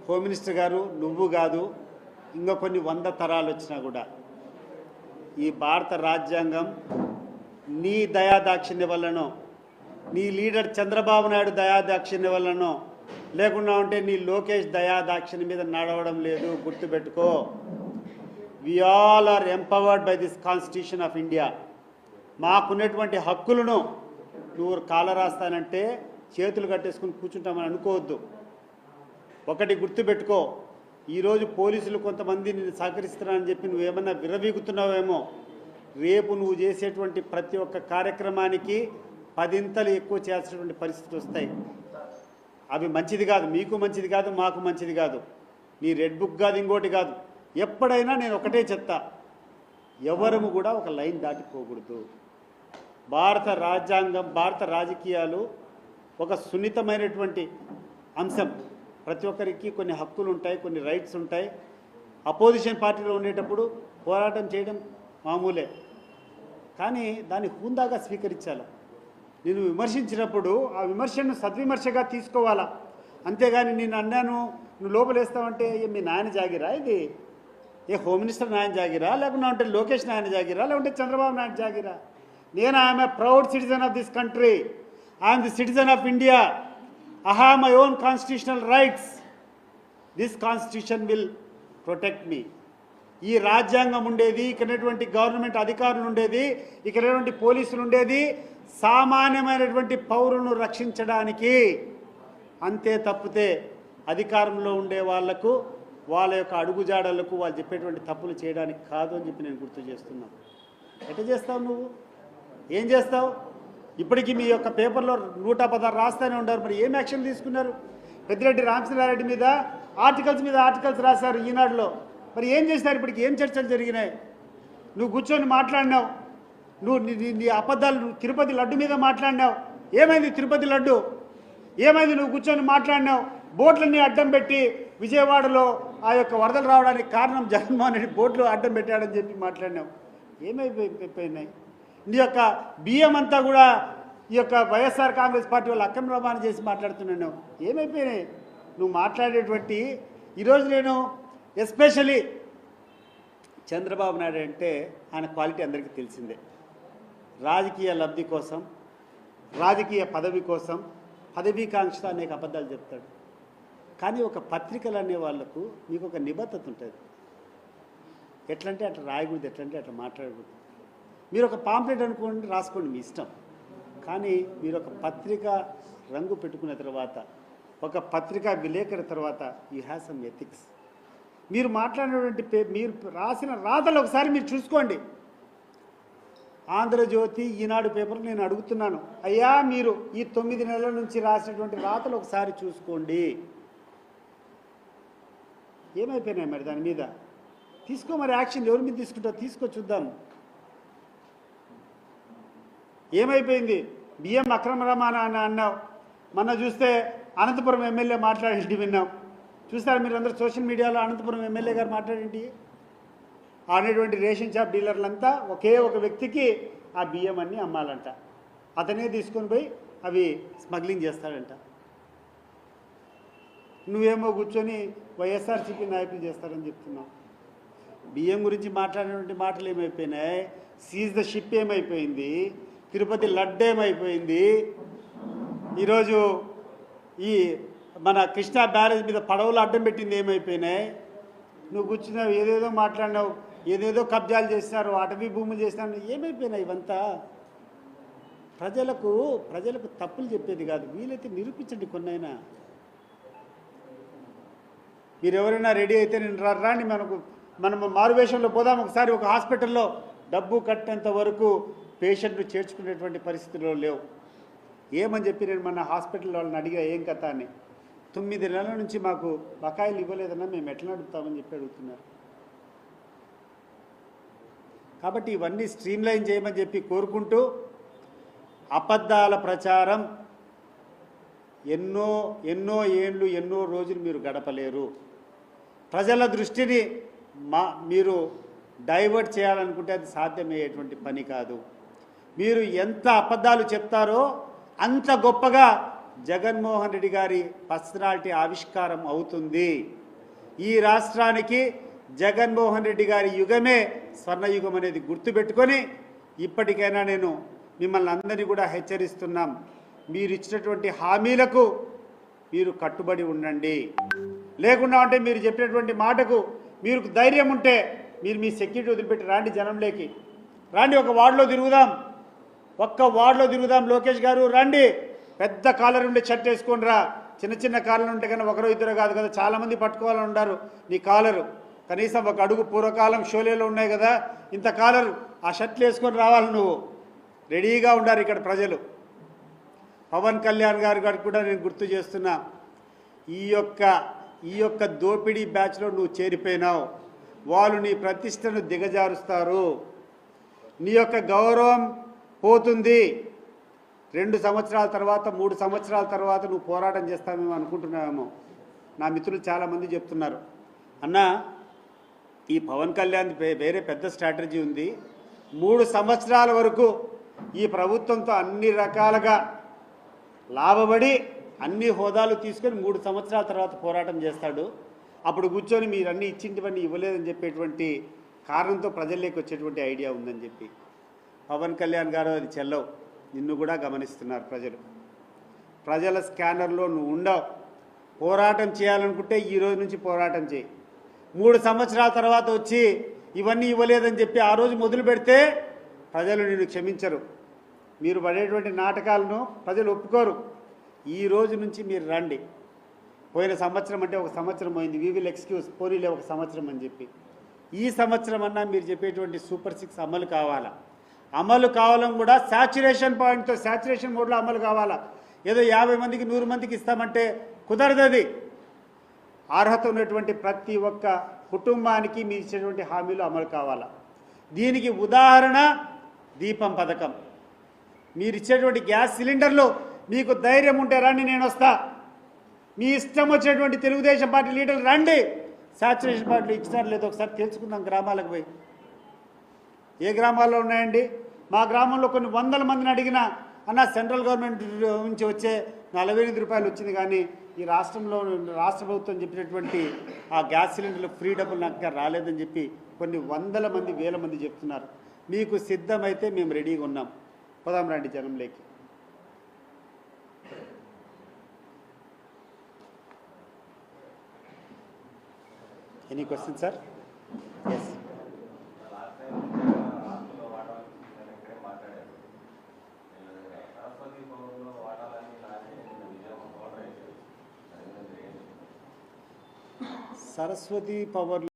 Home minister గారు, నువ్వు కాదు, ఇంకా కొన్ని 100 తరాలు వచ్చినా కూడా ఈ భారత రాజ్యాంగం నీ దయాదాక్షిణ్య వల్లనో, నీ లీడర్ చంద్రబాబు నాయుడు దయాదాక్షిణ్య వల్లనో, లేకుండా ఉంటే నీ లోకేష్ దయాదాక్షిణ్య మీద నడవడం లేదు. గుర్తుపెట్టుకో, we all are empowered by this constitution of India. మాకున్నటువంటి హక్కులను నువ్వు కాలరాస్తానంటే చేతులు కట్టేసుకుని కూర్చుంటామని అనుకోవద్దు. ఒకటి గుర్తుపెట్టుకో, ఈరోజు పోలీసులు కొంతమంది నిన్ను సహకరిస్తున్నారని చెప్పి నువ్వేమన్నా విర్రవీగుతున్నావేమో, రేపు నువ్వు చేసేటువంటి ప్రతి ఒక్క కార్యక్రమానికి 10 ఎక్కువ చేయాల్సినటువంటి పరిస్థితులు వస్తాయి. అవి మంచిది కాదు, మీకు మంచిది కాదు, మాకు మంచిది కాదు, నీ రెడ్ బుక్ కాదు, ఇంకోటి కాదు. ఎప్పుడైనా నేను ఒకటే చెప్తా, ఎవరము కూడా ఒక లైన్ దాటిపోకూడదు. భారత రాజ్యాంగం, భారత రాజకీయాలు ఒక సున్నితమైనటువంటి అంశం. ప్రతి ఒక్కరికి కొన్ని హక్కులు ఉంటాయి, కొన్ని రైట్స్ ఉంటాయి. అపోజిషన్ పార్టీలో ఉండేటప్పుడు పోరాటం చేయడం మామూలే, కానీ దాన్ని హుందాగా స్వీకరించాలి. నేను విమర్శించినప్పుడు ఆ విమర్శను సద్విమర్శగా తీసుకోవాలా, అంతేగాని నేను అన్నాను నువ్వు లోపలేస్తావంటే మీ నాయన జాగిరా, ఇది ఏ హోమ్ మినిస్టర్ నాయన జాగిరా, లేకుండా అంటే లోకేష్ నాయన జాగిరా, లేకుంటే చంద్రబాబు నాయుడు జాగిరా? నేను I'm a proud citizen of this country, I'm the citizen of India, I have my own constitutional rights. This constitution will protect me. ఈ రాజ్యాంగం ఉండేది, ఇక్కడటువంటి గవర్నమెంట్ అధికారులు ఉండేది, ఇక్కడటువంటి పోలీసులు ఉండేది సామాన్యమైనటువంటి పౌరులను రక్షించడానికి. అంతే తప్పితే అధికారంలో ఉండే వాళ్లకు, వాళ్ళ యొక్క అడుగుజాడలకు, వాళ్ళు చెప్పేటువంటి తప్పులు చేయడానికి కాదు అని చెప్పి నేను గుర్తు చేస్తున్నాను. ఎట్లా చేస్తావు నువ్వు? ఏం చేస్తావు? ఇప్పటికీ మీ యొక్క పేపర్లో 116 రాస్తూనే ఉంటారు. మరి ఏం యాక్షన్ తీసుకున్నారు? పెద్దిరెడ్డి రామచంద్రారెడ్డి మీద ఆర్టికల్స్ రాశారు ఈనాడులో. మరి ఏం చేసినారు? ఇప్పటికి ఏం చర్చలు జరిగినాయి? నువ్వు కూర్చొని మాట్లాడినావు, నువ్వు నీ అబద్ధాలు, నువ్వు తిరుపతి లడ్డు మీద మాట్లాడినావు. ఏమైంది తిరుపతి లడ్డు? ఏమైంది? నువ్వు కూర్చొని మాట్లాడినావు, బోట్లన్నీ అడ్డం పెట్టి విజయవాడలో ఆ యొక్క వరదలు రావడానికి కారణం జగన్మోహన్ రెడ్డి బోట్లు అడ్డం పెట్టాడని చెప్పి మాట్లాడినావు. ఏమైపోయినాయి? నీ యొక్క బియ్యం అంతా కూడా ఈ యొక్క వైఎస్ఆర్ కాంగ్రెస్ పార్టీ వాళ్ళు అక్రమ రవాణా చేసి మాట్లాడుతున్నాను. ఏమైపోయినాయి నువ్వు మాట్లాడేటువంటి? ఈరోజు నేను ఎస్పెషలీ చంద్రబాబు నాయుడు అంటే ఆయన క్వాలిటీ అందరికీ తెలిసిందే. రాజకీయ లబ్ధి కోసం, రాజకీయ పదవి కోసం, పదవీకాంక్ష అనేక అబద్ధాలు చెప్తాడు. కానీ ఒక పత్రికలు అనే వాళ్లకు మీకు ఒక నిబద్ధత ఉంటుంది. ఎట్లంటే అట్లా రాయకూడదు, ఎట్లంటే అట్లా మాట్లాడకూడదు. మీరు ఒక పాంప్లెట్ అనుకోండి, రాసుకోండి, మీ ఇష్టం. కానీ మీరు ఒక పత్రిక రంగు పెట్టుకున్న తర్వాత, ఒక పత్రికా విలేకరి తర్వాత యూ హ్యావ్ సమ్ ఎథిక్స్. మీరు మాట్లాడినటువంటి మీరు రాసిన రాతలు ఒకసారి మీరు చూసుకోండి. ఆంధ్రజ్యోతి, ఈనాడు పేపర్ నేను అడుగుతున్నాను, అయ్యా మీరు ఈ 9 నెలల నుంచి రాసినటువంటి రాతలు ఒకసారి చూసుకోండి. ఏమైపోయినాయి మరి దాని మీద? తీసుకో మరి యాక్షన్. ఎవరి మీద తీసుకుంటావు? తీసుకో, చూద్దాం. ఏమైపోయింది? బియ్యం అక్రమ రవాణా అని అన్నావు. మొన్న చూస్తే అనంతపురం ఎమ్మెల్యే మాట్లాడేటి విన్నాం. చూస్తారు మీరు అందరూ సోషల్ మీడియాలో అనంతపురం ఎమ్మెల్యే గారు మాట్లాడేంటి? అనేటువంటి రేషన్ షాప్ డీలర్లంతా ఒకే ఒక వ్యక్తికి ఆ బియ్యం అన్నీ అమ్మాలంట. అతనే తీసుకొని పోయి అవి స్మగ్లింగ్ చేస్తాడంట. నువ్వేమో కూర్చొని వైఎస్ఆర్సీపీ నాయకులు చేస్తారని చెప్తున్నావు. బియ్యం గురించి మాట్లాడినటువంటి మాటలు ఏమైపోయినాయి? సీజ్ ద షిప్ ఏమైపోయింది? తిరుపతి లడ్డు ఏమైపోయింది? ఈరోజు ఈ మన కృష్ణా బ్యారేజ్ మీద పడవలు అడ్డం పెట్టింది ఏమైపోయినాయి? నువ్వు కూర్చున్నావు, ఏదేదో మాట్లాడినావు, ఏదేదో కబ్జాలు చేసినారు, అటవీ భూములు చేసినారు. ఏమైపోయినాయి ఇవంతా? ప్రజలకు తప్పులు చెప్పేది కాదు, వీలైతే నిరూపించండి కొన్నైనా. మీరు ఎవరైనా రెడీ అయితే నేను రాండి, మనం మారువేషంలో పోదాం. ఒకసారి ఒక హాస్పిటల్లో డబ్బు కట్టేంత వరకు పేషెంట్లు చేర్చుకునేటువంటి పరిస్థితుల్లో లేవు. ఏమని చెప్పి నేను మన హాస్పిటల్ వాళ్ళని అడిగా, ఏం కథ అని. 9 నెలల నుంచి మాకు బకాయిలు ఇవ్వలేదన్నా మేము ఎట్లా నడుపుతామని చెప్పి అడుగుతున్నారు. కాబట్టి ఇవన్నీ స్ట్రీమ్లైన్ చేయమని చెప్పి కోరుకుంటూ, అబద్ధాల ప్రచారం ఎన్నో ఏళ్ళు, ఎన్నో రోజులు మీరు గడపలేరు. ప్రజల దృష్టిని మీరు డైవర్ట్ చేయాలనుకుంటే అది సాధ్యమయ్యేటువంటి పని కాదు. మీరు ఎంత అబద్ధాలు చెప్తారో అంత గొప్పగా జగన్మోహన్ రెడ్డి గారి పర్సనాలిటీ ఆవిష్కారం అవుతుంది. ఈ రాష్ట్రానికి జగన్మోహన్ రెడ్డి గారి యుగమే స్వర్ణయుగం అనేది గుర్తుపెట్టుకొని ఇప్పటికైనా నేను మిమ్మల్ని అందరినీ కూడా హెచ్చరిస్తున్నాం. మీరు ఇచ్చినటువంటి హామీలకు మీరు కట్టుబడి ఉండండి. లేకుండా అంటే మీరు చెప్పినటువంటి మాటకు మీరు ధైర్యం ఉంటే మీరు మీ సెక్యూరిటీ వదిలిపెట్టి రాండి, జనంలోకి రాండి, ఒక వార్డులో తిరుగుదాం, ఒక్క వార్డులో తిరుగుదాం. లోకేష్ గారు రండి, పెద్ద కాలర్ ఉండే షర్ట్ వేసుకొని రా. చిన్న చిన్న కాలర్ ఉంటే కానీ ఒకరో ఇద్దరు కాదు కదా, చాలామంది పట్టుకోవాలని ఉన్నారు నీ కాలరు. కనీసం ఒక అడుగు పూర్వకాలం షోలేలో ఉన్నాయి కదా, ఇంత కాలరు ఆ షర్ట్లు వేసుకొని రావాలి. నువ్వు రెడీగా ఉండారు ఇక్కడ ప్రజలు. పవన్ కళ్యాణ్ గారికి కూడా నేను గుర్తు చేస్తున్నా, ఈ యొక్క దోపిడీ బ్యాచ్లో నువ్వు చేరిపోయినావు. వాళ్ళు నీ ప్రతిష్టను దిగజారుస్తారు, నీ యొక్క గౌరవం పోతుంది. 2 సంవత్సరాల తర్వాత 3 సంవత్సరాల తర్వాత నువ్వు పోరాటం చేస్తామేమో అనుకుంటున్నావేమో. నా మిత్రులు చాలామంది చెప్తున్నారు, అన్న ఈ పవన్ కళ్యాణ్ వేరే పెద్ద స్ట్రాటజీ ఉంది. 3 సంవత్సరాల వరకు ఈ ప్రభుత్వంతో అన్ని రకాలుగా లాభపడి అన్ని హోదాలు తీసుకొని 3 సంవత్సరాల తర్వాత పోరాటం చేస్తాడు. అప్పుడు కూర్చొని మీరు అన్నీ ఇచ్చింటివన్నీ ఇవ్వలేదని చెప్పేటువంటి కారణంతో ప్రజల్లోకి వచ్చేటువంటి ఐడియా ఉందని చెప్పి. పవన్ కళ్యాణ్ గారు అది చెల్లవు. నిన్ను కూడా గమనిస్తున్నారు ప్రజలు. ప్రజల స్కానర్లో నువ్వు ఉండవు. పోరాటం చేయాలనుకుంటే ఈ రోజు నుంచి పోరాటం చేయి. 3 సంవత్సరాల తర్వాత వచ్చి ఇవన్నీ ఇవ్వలేదని చెప్పి ఆ రోజు మొదలు పెడితే ప్రజలు నిన్ను క్షమించరు. మీరు పడేటువంటి నాటకాలను ప్రజలు ఒప్పుకోరు. ఈ రోజు నుంచి మీరు రండి. పోయిన సంవత్సరం అంటే ఒక సంవత్సరం పోయింది, వీ విల్ ఎక్స్క్యూజ్, పోనీలే ఒక సంవత్సరం అని చెప్పి. ఈ సంవత్సరం అన్నా మీరు చెప్పేటువంటి సూపర్ 6 అమలు కావాలా. అమలు కావాలని కూడా శాచ్యురేషన్ పాయింట్తో, శాచ్యురేషన్ మోడ్లో అమలు కావాలా. ఏదో 50 మందికి 100 మందికి ఇస్తామంటే కుదరదు. అది అర్హత ఉన్నటువంటి ప్రతి ఒక్క కుటుంబానికి మీరు ఇచ్చేటువంటి హామీలు అమలు కావాలా. దీనికి ఉదాహరణ దీపం పథకం. మీరు ఇచ్చేటువంటి గ్యాస్ సిలిండర్లు మీకు ధైర్యం ఉంటే రండి, నేను వస్తా. మీ ఇష్టం వచ్చేటువంటి తెలుగుదేశం పార్టీ లీడర్లు రండి. శాచ్యురేషన్ పార్టీలు ఇచ్చినారు లేదో ఒకసారి తెలుసుకుందాం. గ్రామాలకు పోయి ఏ గ్రామాల్లో ఉన్నాయండి? మా గ్రామంలో కొన్ని 100 మందిని అడిగినా, అన్న సెంట్రల్ గవర్నమెంట్ నుంచి వచ్చే 48 రూపాయలు వచ్చింది, కానీ ఈ రాష్ట్రంలో రాష్ట్ర ప్రభుత్వం చెప్పినటువంటి ఆ గ్యాస్ సిలిండర్లు ఫ్రీ డబ్బులు నాకు రాలేదని చెప్పి కొన్ని 100 మంది 1000 మంది చెప్తున్నారు. మీకు సిద్ధమైతే మేము రెడీగా ఉన్నాం. పోదాం రండి జనంలోకి. Any question sir? Yes. Saraswati power